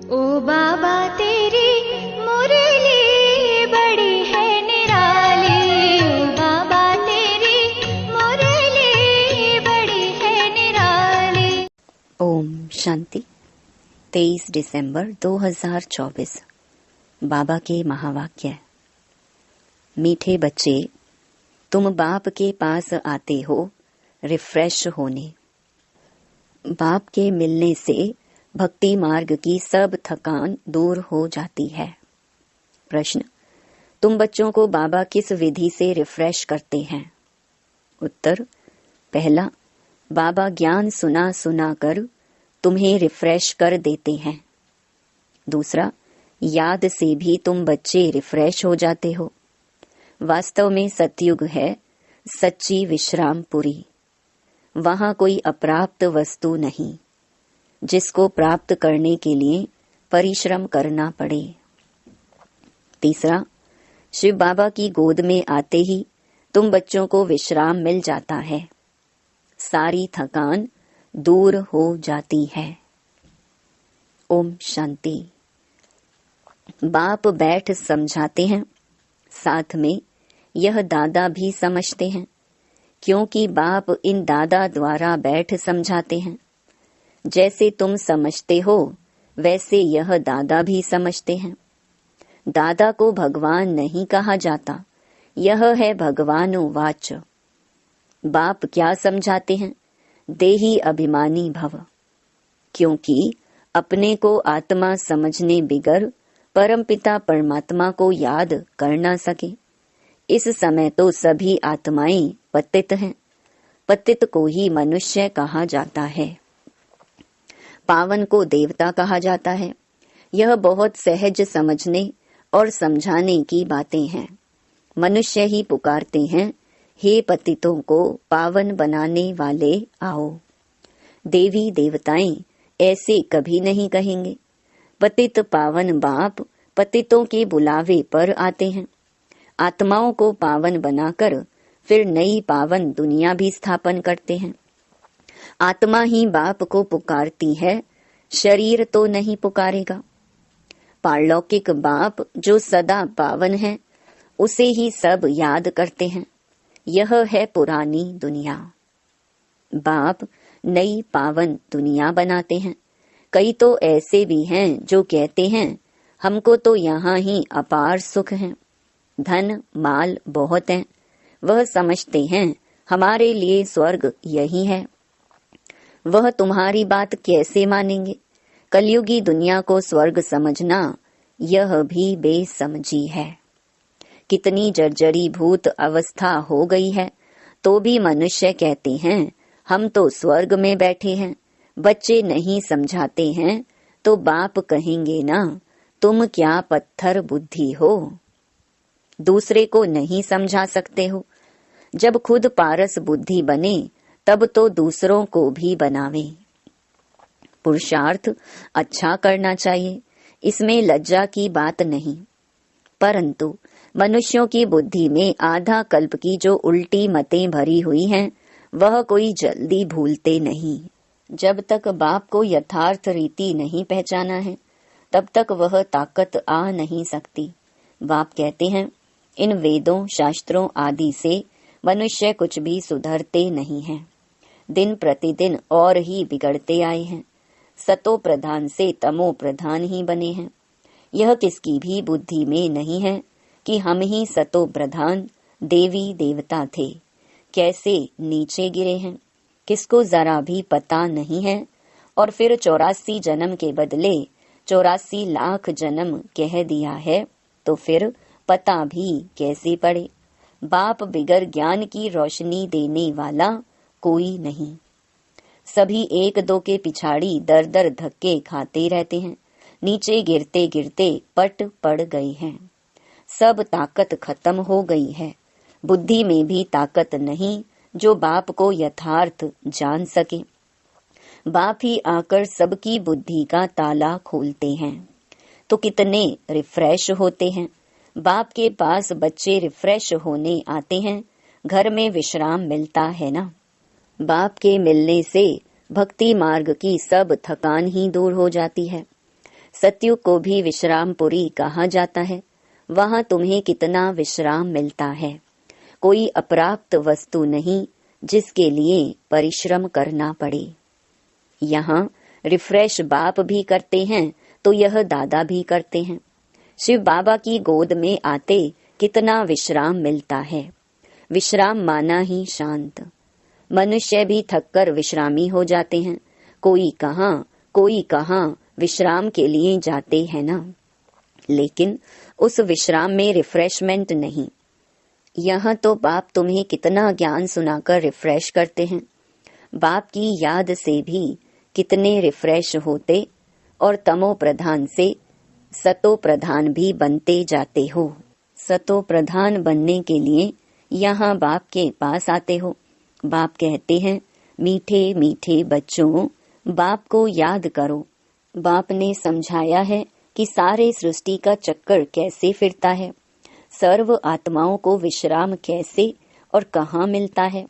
ओ बाबा तेरी मुरली बड़ी है निराली, ओ बाबा तेरी मुरली बड़ी है निराली। ओम शांति। 23 दिसंबर 2024। बाबा के महावाक्य। मीठे बच्चे, तुम बाप के पास आते हो रिफ्रेश होने। बाप के मिलने से भक्ति मार्ग की सब थकान दूर हो जाती है। प्रश्न: तुम बच्चों को बाबा किस विधि से रिफ्रेश करते हैं? उत्तर: पहला, बाबा ज्ञान सुना सुना कर तुम्हें रिफ्रेश कर देते हैं। दूसरा, याद से भी तुम बच्चे रिफ्रेश हो जाते हो। वास्तव में सतयुग है सच्ची विश्रामपुरी। वहां कोई अप्राप्त वस्तु नहीं जिसको प्राप्त करने के लिए परिश्रम करना पड़े। तीसरा, शिव बाबा की गोद में आते ही तुम बच्चों को विश्राम मिल जाता है, सारी थकान दूर हो जाती है। ओम शांति। बाप बैठ समझाते हैं, साथ में यह दादा भी समझते हैं, क्योंकि बाप इन दादा द्वारा बैठ समझाते हैं। जैसे तुम समझते हो वैसे यह दादा भी समझते हैं। दादा को भगवान नहीं कहा जाता, यह है भगवानुवाच। बाप क्या समझाते हैं? देही अभिमानी भव, क्योंकि अपने को आत्मा समझने बिगर परमपिता परमात्मा को याद कर ना सके। इस समय तो सभी आत्माएं पतित हैं। पतित को ही मनुष्य कहा जाता है, पावन को देवता कहा जाता है। यह बहुत सहज समझने और समझाने की बातें हैं। मनुष्य ही पुकारते हैं, हे पतितों को पावन बनाने वाले आओ। देवी देवताएं ऐसे कभी नहीं कहेंगे। पतित पावन बाप पतितों के बुलावे पर आते हैं। आत्माओं को पावन बनाकर फिर नई पावन दुनिया भी स्थापन करते हैं। आत्मा ही बाप को पुकारती है, शरीर तो नहीं पुकारेगा। पारलौकिक बाप जो सदा पावन है, उसे ही सब याद करते हैं। यह है पुरानी दुनिया। बाप नई पावन दुनिया बनाते हैं। कई तो ऐसे भी हैं जो कहते हैं, हमको तो यहाँ ही अपार सुख है, धन माल बहुत है। वह समझते हैं हमारे लिए स्वर्ग यही है। वह तुम्हारी बात कैसे मानेंगे? कलयुगी दुनिया को स्वर्ग समझना यह भी बेसमझी है। कितनी जर्जरी भूत अवस्था हो गई है, तो भी मनुष्य कहते हैं हम तो स्वर्ग में बैठे हैं। बच्चे नहीं समझाते हैं तो बाप कहेंगे ना, तुम क्या पत्थर बुद्धि हो, दूसरे को नहीं समझा सकते हो। जब खुद पारस बुद्धि बने तब तो दूसरों को भी बनावे। पुरुषार्थ अच्छा करना चाहिए, इसमें लज्जा की बात नहीं। परंतु मनुष्यों की बुद्धि में आधा कल्प की जो उल्टी मतें भरी हुई हैं, वह कोई जल्दी भूलते नहीं। जब तक बाप को यथार्थ रीति नहीं पहचाना है, तब तक वह ताकत आ नहीं सकती। बाप कहते हैं, इन वेदों शास्त्रों आदि से मनुष्य कुछ भी सुधरते नहीं हैं। दिन प्रतिदिन और ही बिगड़ते आए हैं। सतो प्रधान से तमो प्रधान ही बने हैं। यह किसकी भी बुद्धि में नहीं है कि हम ही सतो प्रधान देवी देवता थे, कैसे नीचे गिरे हैं, किसको जरा भी पता नहीं है। और फिर 84 जन्म के बदले 84 लाख जन्म कह दिया है, तो फिर पता भी कैसे पड़े। बाप बिगर ज्ञान की रोशनी देने वाला कोई नहीं। सभी एक दो के पिछाड़ी दर दर धक्के खाते रहते हैं। नीचे गिरते गिरते पट पड़ गए हैं। सब ताकत खत्म हो गई है। बुद्धि में भी ताकत नहीं जो बाप को यथार्थ जान सके। बाप ही आकर सबकी बुद्धि का ताला खोलते हैं, तो कितने रिफ्रेश होते हैं। बाप के पास बच्चे रिफ्रेश होने आते हैं, घर में विश्राम मिलता है ना। बाप के मिलने से भक्ति मार्ग की सब थकान ही दूर हो जाती है। सतयुग को भी विश्रामपुरी कहा जाता है। वहाँ तुम्हें कितना विश्राम मिलता है। कोई अप्राप्त वस्तु नहीं जिसके लिए परिश्रम करना पड़े। यहाँ रिफ्रेश बाप भी करते हैं तो यह दादा भी करते हैं। शिव बाबा की गोद में आते कितना विश्राम मिलता है। विश्राम माना ही शांत। मनुष्य भी थककर विश्रामी हो जाते हैं। कोई कहाँ विश्राम के लिए जाते हैं ना, लेकिन उस विश्राम में रिफ्रेशमेंट नहीं। यहाँ तो बाप तुम्हें कितना ज्ञान सुनाकर रिफ्रेश करते हैं। बाप की याद से भी कितने रिफ्रेश होते और तमो प्रधान से सतो प्रधान भी बनते जाते हो। सतो प्रधान बनने के लिए यहाँ बाप के पास आते हो। बाप कहते हैं, मीठे मीठे बच्चों, बाप को याद करो। बाप ने समझाया है कि सारे सृष्टि का चक्कर कैसे फिरता है, सर्व आत्माओं को विश्राम कैसे और कहाँ मिलता है।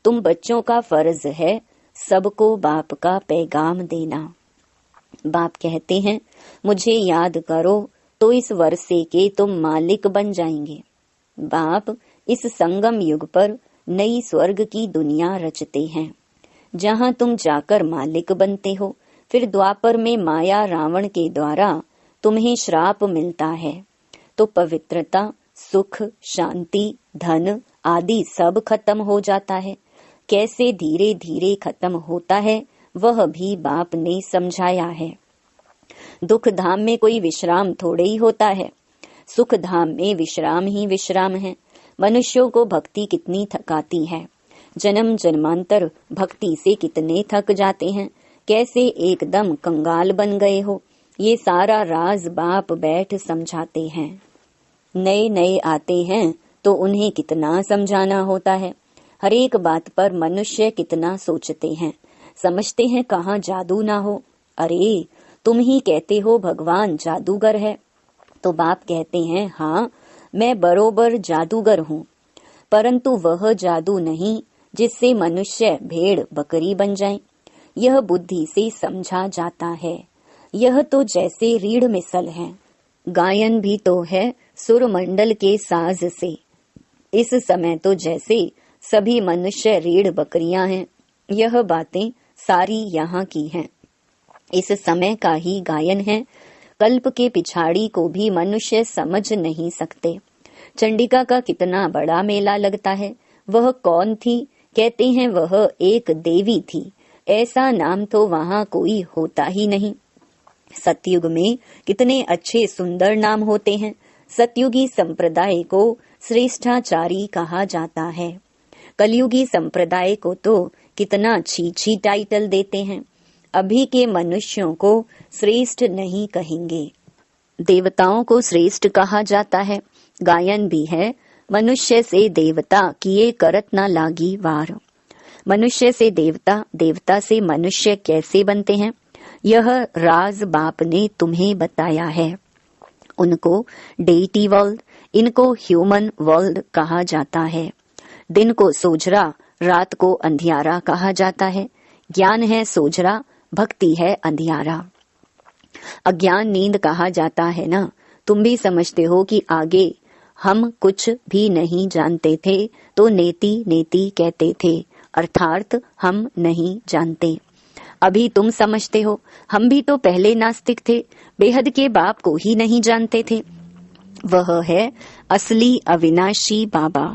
तुम बच्चों का फर्ज है सबको बाप का पैगाम देना। बाप कहते हैं, मुझे याद करो तो इस वर्षे के तुम मालिक बन जाएंगे। बाप इस संगम युग पर नई स्वर्ग की दुनिया रचते हैं, जहाँ तुम जाकर मालिक बनते हो। फिर द्वापर में माया रावण के द्वारा तुम्हें श्राप मिलता है, तो पवित्रता, सुख, शांति, धन आदि सब खत्म हो जाता है। कैसे धीरे धीरे खत्म होता है वह भी बाप ने समझाया है। दुख धाम में कोई विश्राम थोड़े ही होता है, सुख धाम में विश्राम ही विश्राम है। मनुष्यों को भक्ति कितनी थकाती है। जन्म जन्मांतर भक्ति से कितने थक जाते हैं, कैसे एकदम कंगाल बन गए हो। ये सारा राज बाप बैठ समझाते हैं। नए नए आते हैं तो उन्हें कितना समझाना होता है। हर एक बात पर मनुष्य कितना सोचते हैं, समझते हैं कहाँ जादू ना हो। अरे तुम ही कहते हो भगवान जादूगर है, तो बाप कहते हैं हाँ मैं बरोबर जादूगर हूँ, परंतु वह जादू नहीं जिससे मनुष्य भेड़ बकरी बन जाए। यह बुद्धि से समझा जाता है। यह तो जैसे रीढ़ मिसल है। गायन भी तो है सुरमंडल के साज से। इस समय तो जैसे सभी मनुष्य रीढ़ बकरियां हैं। यह बातें सारी यहाँ की हैं। इस समय का ही गायन है। कल्प के पिछाड़ी को भी मनुष्य समझ नहीं सकते। चंडिका का कितना बड़ा मेला लगता है। वह कौन थी? कहते हैं वह एक देवी थी। ऐसा नाम तो वहाँ कोई होता ही नहीं। सतयुग में कितने अच्छे सुंदर नाम होते हैं। सतयुगी संप्रदाय को श्रेष्ठाचारी कहा जाता है। कलयुगी संप्रदाय को तो कितना छी टाइटल देते हैं। अभी के मनुष्यों को श्रेष्ठ नहीं कहेंगे। देवताओं को श्रेष्ठ कहा जाता है। गायन भी है, मनुष्य से देवता किए करत न लागी वार। मनुष्य से देवता, देवता से मनुष्य कैसे बनते हैं, यह राज बाप ने तुम्हें बताया है। उनको डेटी वर्ल्ड, इनको ह्यूमन वर्ल्ड कहा जाता है। दिन को सोजरा, रात को अंधियारा कहा जाता है। ज्ञान है सोजरा, भक्ति है अंधियारा। अज्ञान नींद कहा जाता है ना। तुम भी समझते हो कि आगे हम कुछ भी नहीं जानते थे तो नेति नेति कहते थे, अर्थात हम नहीं जानते। अभी तुम समझते हो, हम भी तो पहले नास्तिक थे, बेहद के बाप को ही नहीं जानते थे। वह है असली अविनाशी बाबा।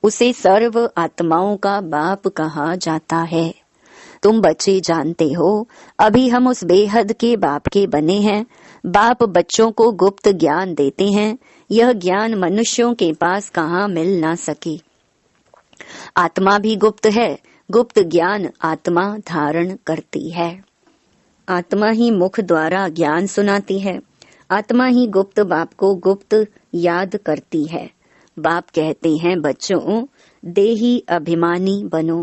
उसे सर्व आत्माओं का बाप कहा जाता है। तुम बच्चे जानते हो, अभी हम उस बेहद के बाप के बने हैं। बाप बच्चों को गुप्त ज्ञान देते हैं। यह ज्ञान मनुष्यों के पास कहाँ मिल ना सके। आत्मा भी गुप्त है। गुप्त ज्ञान आत्मा धारण करती है। आत्मा ही मुख द्वारा ज्ञान सुनाती है। आत्मा ही गुप्त बाप को गुप्त याद करती है। बाप कहते हैं बच्चों, देही अभिमानी बनो।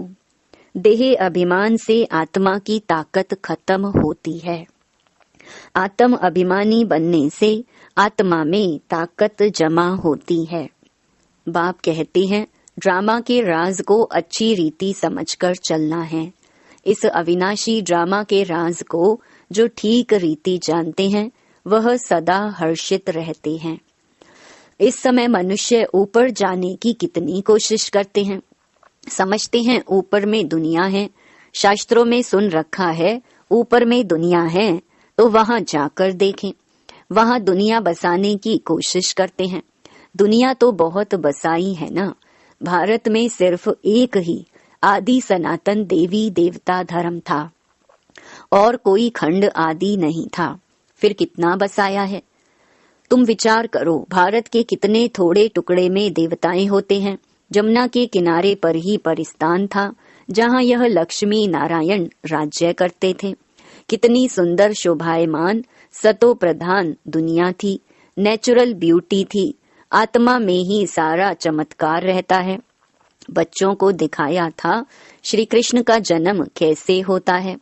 देह अभिमान से आत्मा की ताकत खत्म होती है। आत्म अभिमानी बनने से आत्मा में ताकत जमा होती है। बाप कहते हैं ड्रामा के राज को अच्छी रीति समझकर चलना है। इस अविनाशी ड्रामा के राज को जो ठीक रीति जानते हैं वह सदा हर्षित रहते हैं। इस समय मनुष्य ऊपर जाने की कितनी कोशिश करते हैं। समझते हैं ऊपर में दुनिया है, शास्त्रों में सुन रखा है ऊपर में दुनिया है, तो वहां जाकर देखें। वहां दुनिया बसाने की कोशिश करते हैं। दुनिया तो बहुत बसाई है ना। भारत में सिर्फ एक ही आदि सनातन देवी देवता धर्म था और कोई खंड आदि नहीं था। फिर कितना बसाया है। तुम विचार करो, भारत के कितने थोड़े टुकड़े में देवताएं होते हैं। जमुना के किनारे पर ही परिस्तान था जहाँ यह लक्ष्मी नारायण राज्य करते थे। कितनी सुंदर शोभायमान सतो प्रधान दुनिया थी। नेचुरल ब्यूटी थी। आत्मा में ही सारा चमत्कार रहता है। बच्चों को दिखाया था श्री कृष्ण का जन्म कैसे होता है।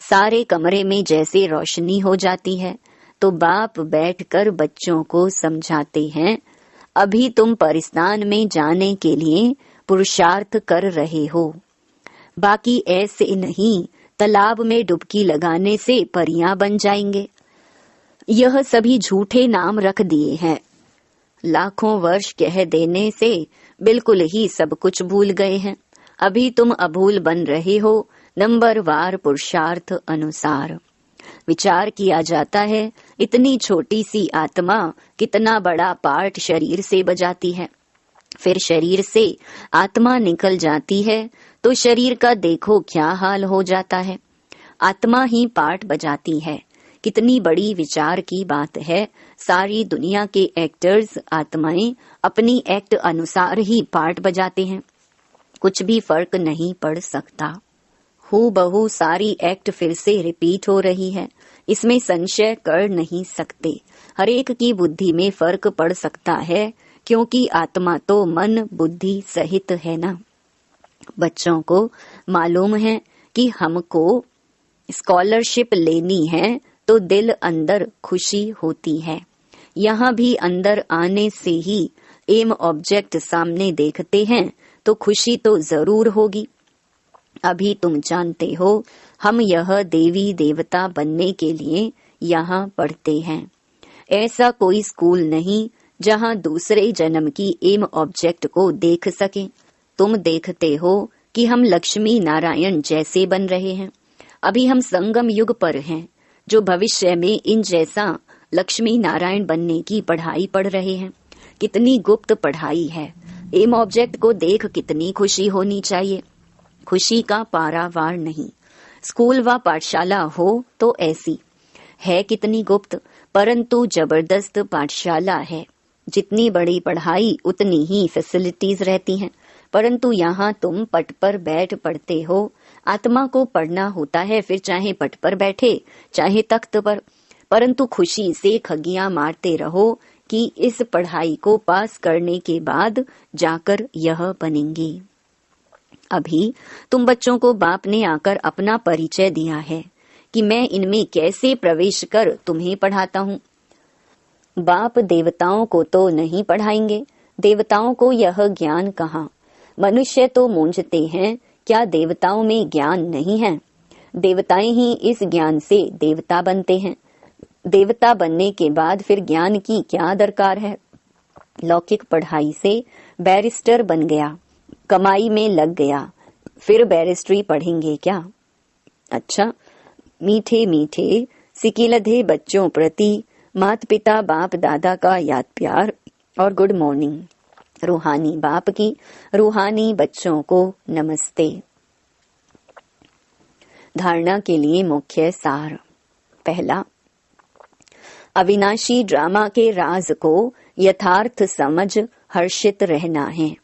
सारे कमरे में जैसे रोशनी हो जाती है तो बाप बैठकर बच्चों को समझाते हैं, अभी तुम परिस्तान में जाने के लिए पुरुषार्थ कर रहे हो। बाकी ऐसे नहीं तालाब में डुबकी लगाने से परियां बन जाएंगे। यह सभी झूठे नाम रख दिए हैं। लाखों वर्ष कह देने से बिल्कुल ही सब कुछ भूल गए हैं। अभी तुम अभूल बन रहे हो नंबरवार पुरुषार्थ अनुसार। विचार किया जाता है इतनी छोटी सी आत्मा कितना बड़ा पार्ट शरीर से बजाती है। फिर शरीर से आत्मा निकल जाती है तो शरीर का देखो क्या हाल हो जाता है। आत्मा ही पार्ट बजाती है। कितनी बड़ी विचार की बात है। सारी दुनिया के एक्टर्स आत्माएं अपनी एक्ट अनुसार ही पार्ट बजाते हैं। कुछ भी फर्क नहीं पड़ सकता। हूबहू सारी एक्ट फिर से रिपीट हो रही है। इसमें संशय कर नहीं सकते। हर एक की बुद्धि में फर्क पड़ सकता है क्योंकि आत्मा तो मन बुद्धि सहित है ना। बच्चों को मालूम है कि हमको स्कॉलरशिप लेनी है तो दिल अंदर खुशी होती है। यहाँ भी अंदर आने से ही एम ऑब्जेक्ट सामने देखते हैं तो खुशी तो जरूर होगी। अभी तुम जानते हो हम यह देवी देवता बनने के लिए यहाँ पढ़ते हैं। ऐसा कोई स्कूल नहीं जहाँ दूसरे जन्म की एम ऑब्जेक्ट को देख सके। तुम देखते हो कि हम लक्ष्मी नारायण जैसे बन रहे हैं। अभी हम संगम युग पर हैं जो भविष्य में इन जैसा लक्ष्मी नारायण बनने की पढ़ाई पढ़ रहे हैं। कितनी गुप्त पढ़ाई है। एम ऑब्जेक्ट को देख कितनी खुशी होनी चाहिए। खुशी का पारावार नहीं। स्कूल व पाठशाला हो तो ऐसी है कितनी गुप्त, परंतु जबरदस्त पाठशाला है। जितनी बड़ी पढ़ाई उतनी ही फैसिलिटीज रहती हैं, परंतु यहाँ तुम पट पर बैठ पढ़ते हो। आत्मा को पढ़ना होता है, फिर चाहे पट पर बैठे चाहे तख्त पर, परंतु खुशी से खगियां मारते रहो कि इस पढ़ाई को पास करने के बाद जाकर यह बनेंगी। अभी तुम बच्चों को बाप ने आकर अपना परिचय दिया है कि मैं इनमें कैसे प्रवेश कर तुम्हें पढ़ाता हूँ। बाप देवताओं को तो नहीं पढ़ाएंगे। देवताओं को यह ज्ञान कहाँ। मनुष्य तो मूंझते हैं, क्या देवताओं में ज्ञान नहीं है? देवताएं ही इस ज्ञान से देवता बनते हैं। देवता बनने के बाद फिर ज्ञान की क्या दरकार है? लौकिक पढ़ाई से बैरिस्टर बन गया, कमाई में लग गया, फिर बैरिस्ट्री पढ़ेंगे क्या? अच्छा, मीठे मीठे सिकिलधे बच्चों प्रति माता पिता बाप दादा का याद प्यार और गुड मॉर्निंग। रूहानी बाप की रूहानी बच्चों को नमस्ते। धारणा के लिए मुख्य सार। पहला, अविनाशी ड्रामा के राज को यथार्थ समझ हर्षित रहना है।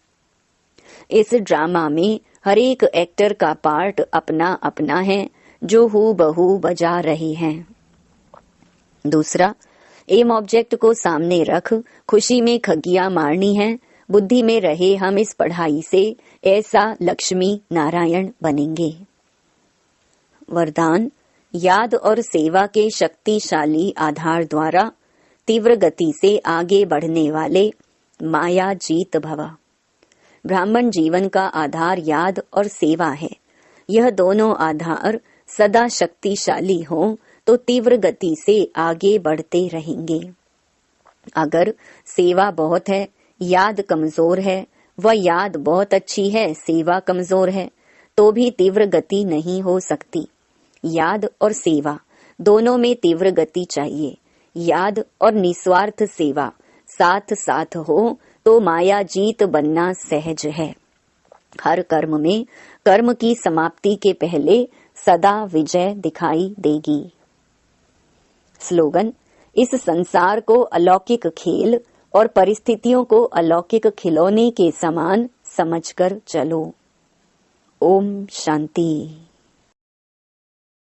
इस ड्रामा में हर एक एक्टर का पार्ट अपना अपना है जो हूबहू बजा रहे हैं। दूसरा, एम ऑब्जेक्ट को सामने रख खुशी में खगियां मारनी है। बुद्धि में रहे हम इस पढ़ाई से ऐसा लक्ष्मी नारायण बनेंगे। वरदान, याद और सेवा के शक्तिशाली आधार द्वारा तीव्र गति से आगे बढ़ने वाले माया जीत भव। ब्राह्मण जीवन का आधार याद और सेवा है। यह दोनों आधार सदा शक्तिशाली हो तो तीव्र गति से आगे बढ़ते रहेंगे। अगर सेवा बहुत है, याद कमजोर है, वह याद बहुत अच्छी है, सेवा कमजोर है, तो भी तीव्र गति नहीं हो सकती। याद और सेवा दोनों में तीव्र गति चाहिए। याद और निस्वार्थ सेवा साथ साथ हो तो माया जीत बनना सहज है। हर कर्म में कर्म की समाप्ति के पहले सदा विजय दिखाई देगी। स्लोगन: इस संसार को अलौकिक खेल और परिस्थितियों को अलौकिक खिलौने के समान समझकर चलो। ओम शांति।